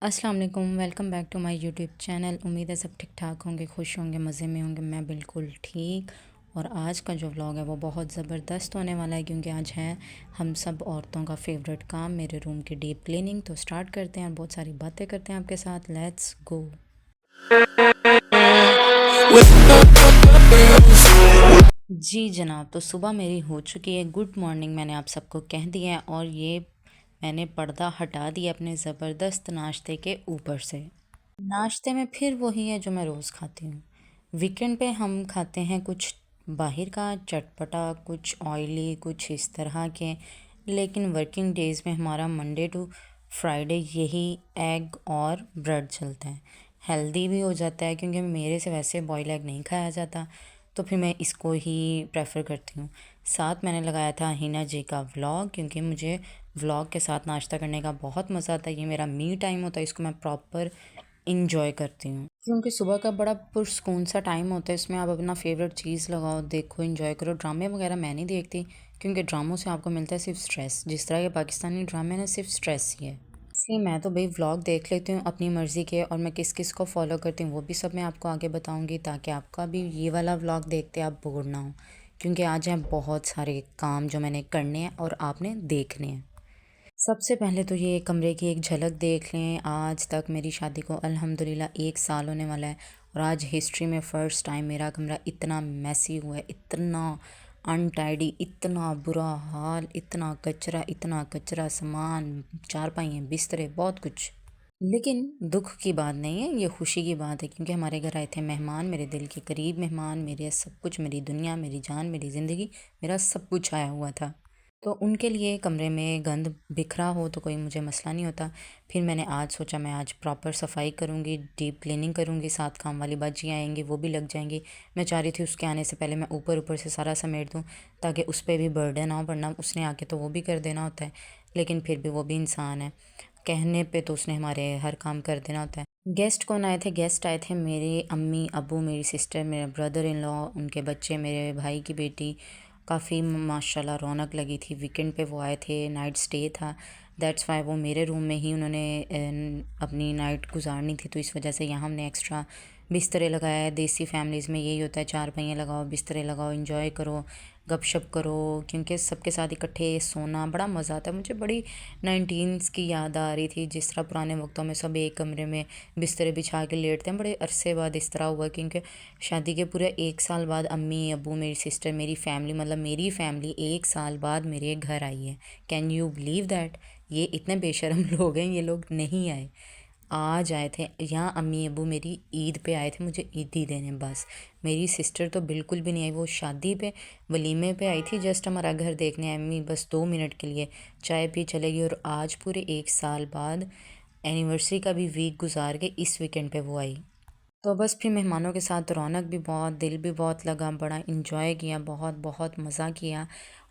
अस्सलाम वालेकुम, welcome back to my YouTube channel. उम्मीद है सब ठीक ठाक होंगे, खुश होंगे, मज़े में होंगे। मैं बिल्कुल ठीक। और आज का जो व्लॉग है वो बहुत ज़बरदस्त होने वाला है, क्योंकि आज है हम सब औरतों का फेवरेट काम, मेरे रूम की डीप क्लीनिंग। तो स्टार्ट करते हैं और बहुत सारी बातें करते हैं आपके साथ। Let's go. जी जनाब, तो सुबह मेरी हो चुकी है। गुड मॉर्निंग मैंने आप सबको कह दिया है, और ये मैंने पर्दा हटा दिया अपने ज़बरदस्त नाश्ते के ऊपर से। नाश्ते में फिर वही है जो मैं रोज़ खाती हूँ। वीकेंड पे हम खाते हैं कुछ बाहर का चटपटा, कुछ ऑयली, कुछ इस तरह के। लेकिन वर्किंग डेज़ में हमारा मंडे टू फ्राइडे यही एग और ब्रेड चलता है। हेल्दी भी हो जाता है, क्योंकि मेरे से वैसे बॉयल एग नहीं खाया जाता, तो फिर मैं इसको ही प्रेफर करती हूँ। साथ मैंने लगाया था हिना जी का व्लॉग, क्योंकि मुझे व्लॉग के साथ नाश्ता करने का बहुत मज़ा आता है। ये मेरा मी टाइम होता है, इसको मैं प्रॉपर इंजॉय करती हूँ, क्योंकि सुबह का बड़ा पुरस्कून सा टाइम होता है। इसमें आप अपना फेवरेट चीज़ लगाओ, देखो, इंजॉय करो। ड्रामे वगैरह मैं नहीं देखती, क्योंकि ड्रामों से आपको मिलता है सिर्फ स्ट्रेस। जिस तरह के पाकिस्तानी ड्रामे ना, सिर्फ स्ट्रेस ही है। इसलिए मैं तो भाई व्लॉग देख लेती हूँ अपनी मर्ज़ी के, और मैं किस किस को फॉलो करती हूँ वो भी सब मैं आपको आगे बताऊँगी, ताकि आपका भी ये वाला व्लॉग देखते आप बोर ना हो। क्योंकि आज हैं बहुत सारे काम जो मैंने करने हैं और आपने देखने हैं। सबसे पहले तो ये कमरे की एक झलक देख लें। आज तक मेरी शादी को अल्हम्दुलिल्लाह 1 साल होने वाला है, और आज हिस्ट्री में फ़र्स्ट टाइम मेरा कमरा इतना मैसी हुआ है, इतना अनटाइडी, इतना बुरा हाल, इतना कचरा, सामान, चारपाइयाँ, बिस्तरे, बहुत कुछ। लेकिन दुख की बात नहीं है, ये खुशी की बात है, क्योंकि हमारे घर आए थे मेहमान, मेरे दिल के करीब मेहमान, मेरे सब कुछ, मेरी दुनिया, मेरी जान, मेरी ज़िंदगी, मेरा सब कुछ आया हुआ था। तो उनके लिए कमरे में गंद बिखरा हो तो कोई मुझे मसला नहीं होता। फिर मैंने आज सोचा मैं आज प्रॉपर सफाई करूँगी, डीप क्लीनिंग करूँगी। साथ काम वाली बाजियाँ आएंगी, वो भी लग जाएंगी। मैं चाह रही थी उसके आने से पहले मैं ऊपर ऊपर से सारा समेट दूँ, ताकि उस पर भी बर्डन ना हो, वरना उसने आके तो वो भी कर देना होता है। लेकिन फिर भी वो भी इंसान है, कहने पे तो उसने हमारे हर काम कर देना होता है। गेस्ट कौन आए थे? गेस्ट आए थे मेरे अम्मी अबू, मेरी सिस्टर, मेरे ब्रदर इन लॉ, उनके बच्चे, मेरे भाई की बेटी। काफ़ी माशाल्लाह रौनक लगी थी। वीकेंड पे वो आए थे, नाइट स्टे था। दैट्स वाई वो मेरे रूम में ही उन्होंने अपनी नाइट गुजारनी थी, तो इस वजह से यहाँ हमने एक्स्ट्रा बिस्तरे लगाया है। देसी फैमिलीज़ में यही होता है, चारपाइयाँ लगाओ, बिस्तरे लगाओ, इंजॉय करो, गपशप करो, क्योंकि सबके साथ इकट्ठे सोना बड़ा मज़ा आता है। मुझे बड़ी 19s की याद आ रही थी, जिस तरह पुराने वक्तों में सब एक कमरे में बिस्तरे बिछा के लेटते हैं। बड़े अरसे बाद इस तरह हुआ, क्योंकि शादी के पूरे 1 साल बाद अम्मी अबू, मेरी सिस्टर, मेरी फैमिली, मतलब मेरी फैमिली 1 साल बाद मेरे घर आई है। Can you believe that? ये इतने बेशरम लोग हैं, ये लोग नहीं आए, आज आए थे। यहाँ अम्मी अबू मेरी ईद पे आए थे मुझे ईदी देने, बस। मेरी सिस्टर तो बिल्कुल भी नहीं आई, वो शादी पे, वलीमे पे आई थी, जस्ट हमारा घर देखने। अम्मी बस 2 मिनट के लिए चाय पी चलेगी, और आज पूरे 1 साल बाद एनिवर्सरी का भी वीक गुजार के इस वीकेंड पे वो आई। तो बस फिर मेहमानों के साथ रौनक भी बहुत, दिल भी बहुत लगा, बड़ा इंजॉय किया, बहुत बहुत मज़ा किया।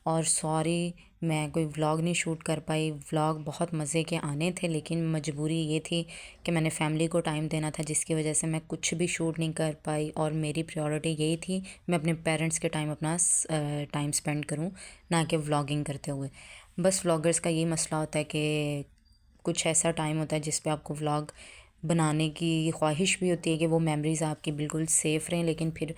और सॉरी मैं कोई व्लॉग नहीं शूट कर पाई। व्लॉग बहुत मज़े के आने थे, लेकिन मजबूरी ये थी कि मैंने फैमिली को टाइम देना था, जिसकी वजह से मैं कुछ भी शूट नहीं कर पाई। और मेरी प्रायोरिटी यही थी मैं अपने पेरेंट्स के टाइम अपना टाइम स्पेंड करूं, ना कि व्लॉगिंग करते हुए। बस व्लॉगर्स का यही मसला होता है कि कुछ ऐसा टाइम होता है जिस पे आपको व्लॉग बनाने की ख्वाहिश भी होती है कि वो मेमोरीज़ आपकी बिल्कुल सेफ़ रहें, लेकिन फिर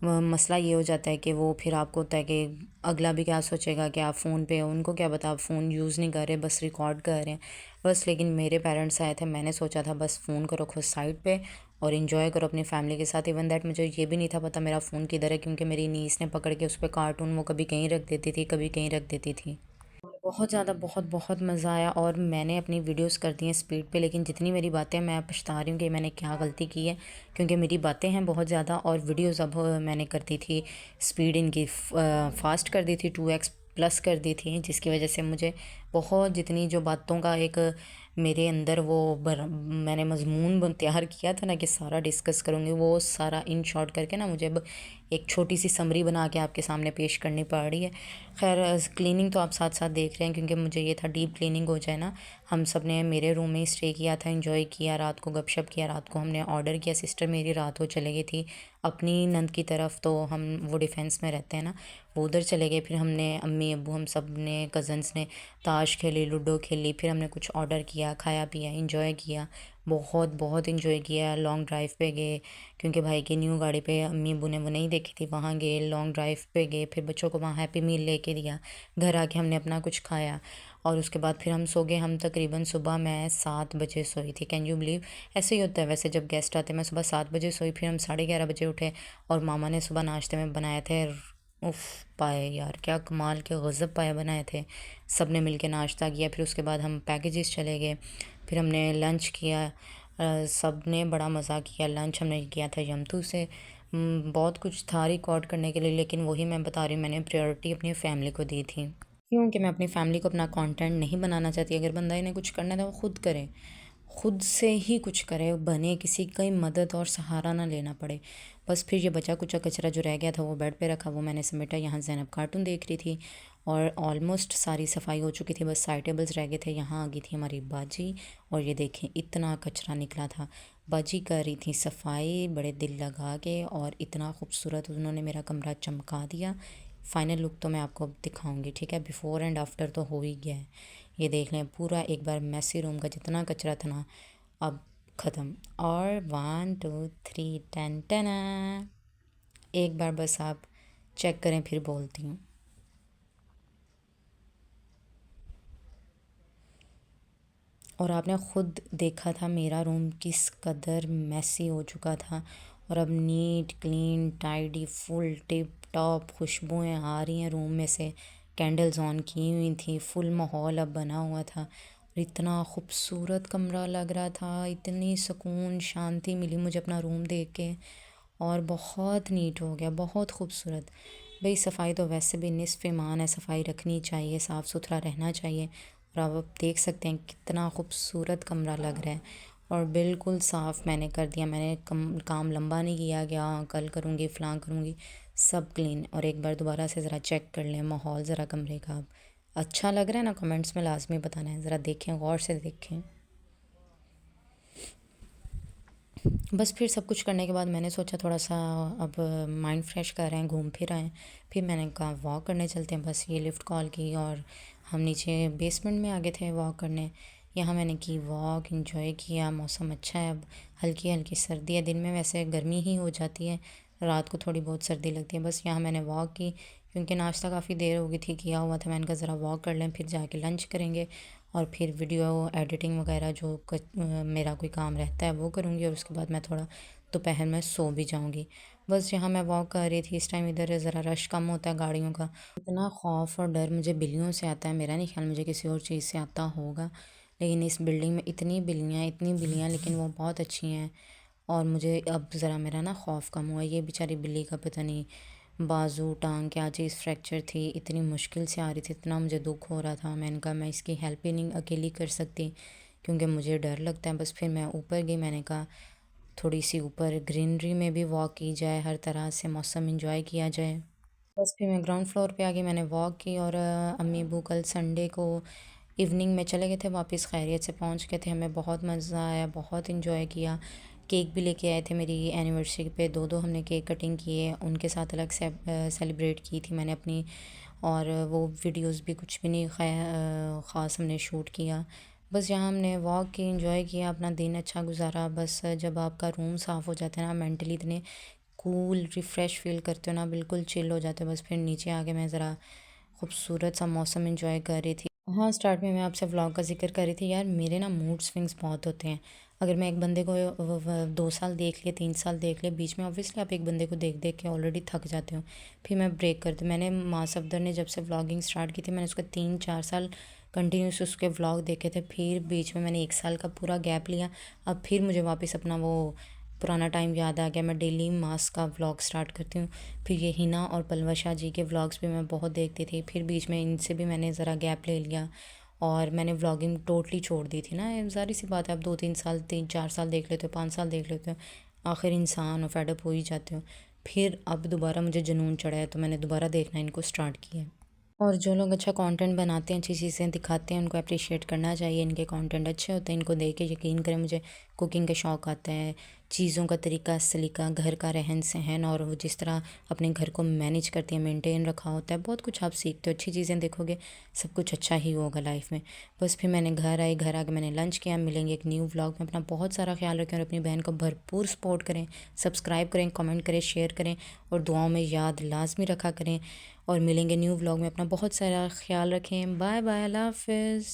मसला ये हो जाता है कि वो फिर आपको होता है कि अगला भी क्या सोचेगा कि आप फ़ोन पे हो, उनको क्या पता आप फ़ोन यूज़ नहीं कर रहे, बस रिकॉर्ड कर रहे हैं। बस, लेकिन मेरे पेरेंट्स आए थे, मैंने सोचा था बस फ़ोन को रखो साइड पे और इन्जॉय करो अपनी फैमिली के साथ। इवन दैट मुझे ये भी नहीं था पता मेरा फ़ोन किधर है, क्योंकि मेरी नीस ने पकड़ के उस पर कार्टून वो कभी कहीं रख देती थी, कभी कहीं रख देती थी। बहुत ज़्यादा, बहुत बहुत मज़ा आया। और मैंने अपनी वीडियोस कर दी हैं स्पीड पे, लेकिन जितनी मेरी बातें, मैं पछता रही हूँ कि मैंने क्या गलती की है, क्योंकि मेरी बातें हैं बहुत ज़्यादा, और वीडियोस अब मैंने कर दी थी स्पीड इनकी फास्ट कर दी थी, 2x प्लस कर दी थी, जिसकी वजह से मुझे बहुत, जितनी जो बातों का एक मेरे अंदर वो मैंने मजमून तैयार किया था ना कि सारा डिस्कस करूँगी, वो सारा इन शॉर्ट करके ना मुझे अब एक छोटी सी समरी बना के आपके सामने पेश करनी पड़ रही है। खैर क्लीनिंग तो आप साथ साथ देख रहे हैं, क्योंकि मुझे ये था डीप क्लीनिंग हो जाए ना। हम सब ने मेरे रूम में ही स्टे किया था, एंजॉय किया, रात को गपशप किया, रात को हमने ऑर्डर किया। सिस्टर मेरी रात को चले गई थी अपनी नंद की तरफ, तो हम वो डिफेंस में रहते हैं ना, वो उधर चले गए। फिर हमने अम्मी अब्बू हम सब ने कज़न्स ने ताश खेली, लूडो खेली, फिर हमने कुछ ऑर्डर किया, खाया पिया, इंजॉय किया, बहुत बहुत इंजॉय किया। लॉन्ग ड्राइव पे गए, क्योंकि भाई की न्यू गाड़ी पे अम्मी अब्बू ने वो नहीं देखी थी, वहाँ गए, लॉन्ग ड्राइव पे गए, फिर बच्चों को वहाँ हैप्पी मील लेके दिया, घर आके हमने अपना कुछ खाया, और उसके बाद फिर हम सो गए। हम तकरीबन सुबह मैं 7 बजे सोई थी, कैन यू बिलीव। ऐसे ही होता है वैसे जब गेस्ट आते हैं। मैं सुबह 7 बजे सोई, फिर हम 11:30 बजे उठे, और मामा ने सुबह नाश्ते में बनाए थे उफ़ पाए, यार क्या कमाल के गज़ब पाए बनाए थे। सब ने मिल के नाश्ता किया, फिर उसके बाद हम पैकेजेस चले गए, फिर हमने लंच किया। सब ने बड़ा मज़ा किया। लंच हमने किया था यमतू से। बहुत कुछ था रिकॉर्ड करने के लिए, लेकिन वही मैं बता रही हूँ, मैंने प्रायोरिटी अपनी फैमिली को दी थी, क्योंकि मैं अपनी फैमिली को अपना कंटेंट नहीं बनाना चाहती। अगर बंदा इन्हें कुछ करना है तो वो खुद करे, खुद से ही कुछ करे, बने, किसी की मदद और सहारा ना लेना पड़े। बस फिर ये बचा कुचा कचरा जो रह गया था वो बेड पे रखा, वो मैंने समेटा। यहाँ ज़ैनब कार्टून देख रही थी, और ऑलमोस्ट सारी सफाई हो चुकी थी, बस साइड टेबल्स रह गए थे। यहाँ आ गई थी हमारी बाजी, और ये देखें इतना कचरा निकला था। बाजी कर रही थी सफाई बड़े दिल लगा के, और इतना खूबसूरत उन्होंने मेरा कमरा चमका दिया। फाइनल लुक तो मैं आपको अब दिखाऊंगी, ठीक है। बिफ़ोर एंड आफ्टर तो हो ही गया है। ये देख लें पूरा एक बार मैसी रूम का जितना कचरा था ना, अब ख़त्म। और 1 2 3 टेन टेना, एक बार बस आप चेक करें, फिर बोलती हूँ। और आपने ख़ुद देखा था मेरा रूम किस कदर मैसी हो चुका था, और अब neat clean tidy full tip top खुशबुएं आ रही हैं रूम में से। कैंडल्स ऑन की हुई थी, फुल माहौल अब बना हुआ था, और इतना खूबसूरत कमरा लग रहा था, इतनी सुकून शांति मिली मुझे अपना रूम देख के। और बहुत नीट हो गया, बहुत खूबसूरत। भाई सफाई तो वैसे भी निस्फ़ ईमान है, सफाई रखनी चाहिए, साफ़ सुथरा रहना चाहिए। और अब आप देख सकते हैं कितना खूबसूरत कमरा लग रहा है, और बिल्कुल साफ़ मैंने कर दिया। मैंने काम लंबा नहीं किया कि हाँ कल करूँगी फ़लाँ करूँगी, सब क्लीन। और एक बार दोबारा से ज़रा चेक कर लें माहौल ज़रा कमरे का। अब अच्छा लग रहा है ना, कमेंट्स में लाजमी बताना है, ज़रा देखें, गौर से देखें। बस फिर सब कुछ करने के बाद मैंने सोचा थोड़ा सा अब माइंड फ्रेश कर रहे हैं, घूम फिर आएँ। फिर मैंने कहा वॉक करने चलते हैं। बस ये लिफ्ट कॉल की, और हम नीचे बेसमेंट में आ गए थे वॉक करने। यहाँ मैंने की वॉक, इंजॉय किया। मौसम अच्छा है, अब हल्की हल्की सर्दी है। दिन में वैसे गर्मी ही हो जाती है, रात को थोड़ी बहुत सर्दी लगती है। बस यहाँ मैंने वॉक की, क्योंकि नाश्ता काफ़ी देर हो गई थी किया हुआ था। मैंने कहा ज़रा वॉक कर लें, फिर जाके लंच करेंगे, और फिर वीडियो एडिटिंग वगैरह जो मेरा कोई काम रहता है वो करूँगी, और उसके बाद मैं थोड़ा दोपहर में सो भी जाऊँगी। बस यहाँ मैं वॉक कर रही थी, इस टाइम इधर ज़रा रश कम होता है गाड़ियों का। इतना खौफ और डर मुझे बिल्लियों से आता है, मेरा नहीं ख्याल मुझे किसी और चीज़ से आता होगा, लेकिन इस बिल्डिंग में इतनी बिल्लियाँ, लेकिन वो बहुत अच्छी हैं। और मुझे अब ज़रा मेरा ना खौफ कम हुआ। ये बेचारी बिल्ली का पता नहीं बाजू टांग क्या चीज़ फ्रैक्चर थी, इतनी मुश्किल से आ रही थी, इतना मुझे दुख हो रहा था। मैंने कहा मैं इसकी हेल्प ही नहीं अकेली कर सकती, क्योंकि मुझे डर लगता है। बस फिर मैं ऊपर गई, मैंने कहा थोड़ी सी ऊपर ग्रीनरी में भी वॉक की जाए, हर तरह से मौसम इंजॉय किया जाए। बस फिर मैं ग्राउंड फ्लोर पे आ गई, मैंने वॉक की। और अम्मी अब्बू कल संडे को इवनिंग में चले गए थे वापस, खैरियत से पहुंच गए थे। हमें बहुत मज़ा आया, बहुत इन्जॉय किया। केक भी लेके आए थे मेरी एनिवर्सरी पे, दो दो हमने केक कटिंग किए, उनके साथ अलग से सेलिब्रेट की थी मैंने अपनी। और वो वीडियोस भी कुछ भी नहीं ख़ास हमने शूट किया। बस यहाँ हमने वॉक की, इंजॉय किया, अपना दिन अच्छा गुजारा। बस जब आपका रूम साफ़ हो जाता है ना, मेंटली इतने कूल रिफ़्रेश फ़ील करते हो ना, बिल्कुल चिल हो जाते हो। बस फिर नीचे आके मैं ज़रा खूबसूरत सा मौसम एंजॉय कर रही थी। हाँ, स्टार्ट में मैं आपसे व्लॉग का ज़िक्र कर रही थी। यार मेरे ना मूड स्विंग्स बहुत होते हैं। अगर मैं एक बंदे को 2 साल देख लिया, 3 साल देख लिया, बीच में ऑब्वियसली आप एक बंदे को देख देख के ऑलरेडी थक जाते हो, फिर मैं ब्रेक करती हूँ। मैंने माँ सफदर ने जब से व्लॉगिंग स्टार्ट की थी, मैंने उसका 3 4 साल कंटिन्यूस उसके व्लॉग देखे थे। फिर बीच में मैंने 1 साल का पूरा गैप लिया। अब फिर मुझे वापस अपना वो पुराना टाइम याद आ गया। मैं डेली मास का व्लॉग स्टार्ट करती हूँ। फिर ये हिना और पलवा शाह जी के व्लॉग्स भी मैं बहुत देखती थी, फिर बीच में इनसे भी मैंने ज़रा गैप ले लिया, और मैंने व्लॉगिंग टोटली छोड़ दी थी ना। ज़ाहिर सी बात है, आप 2 3 साल 3 4 साल देख लेते हो, 5 साल देख लेते हो, आखिर इंसान हो, फेडअप हो ही जाते हो। फिर अब दोबारा मुझे जुनून चढ़ा है, तो मैंने दोबारा देखना इनको स्टार्ट किया है। और जो लोग अच्छा कंटेंट बनाते हैं, अच्छी चीज़ें दिखाते हैं, उनको अप्रिशिएट करना चाहिए। इनके कंटेंट अच्छे होते हैं, इनको देख के यकीन करें मुझे कुकिंग का शौक़ आता है, चीज़ों का तरीका सलीका, घर का रहन सहन और वो जिस तरह अपने घर को मैनेज करती है, मेंटेन रखा होता है, बहुत कुछ आप सीखते हो। अच्छी चीज़ें देखोगे सब कुछ अच्छा ही होगा लाइफ में। बस फिर मैंने घर आई, घर आके मैंने लंच किया। मिलेंगे एक न्यू व्लॉग में। अपना बहुत सारा ख्याल रखें और अपनी बहन को भरपूर सपोर्ट करें, सब्सक्राइब करें, कमेंट करें, शेयर करें और दुआओं में याद लाजमी रखा करें। और मिलेंगे न्यू व्लॉग में। अपना बहुत सारा ख्याल रखें। बाय बाय, अल्लाह हाफिज़।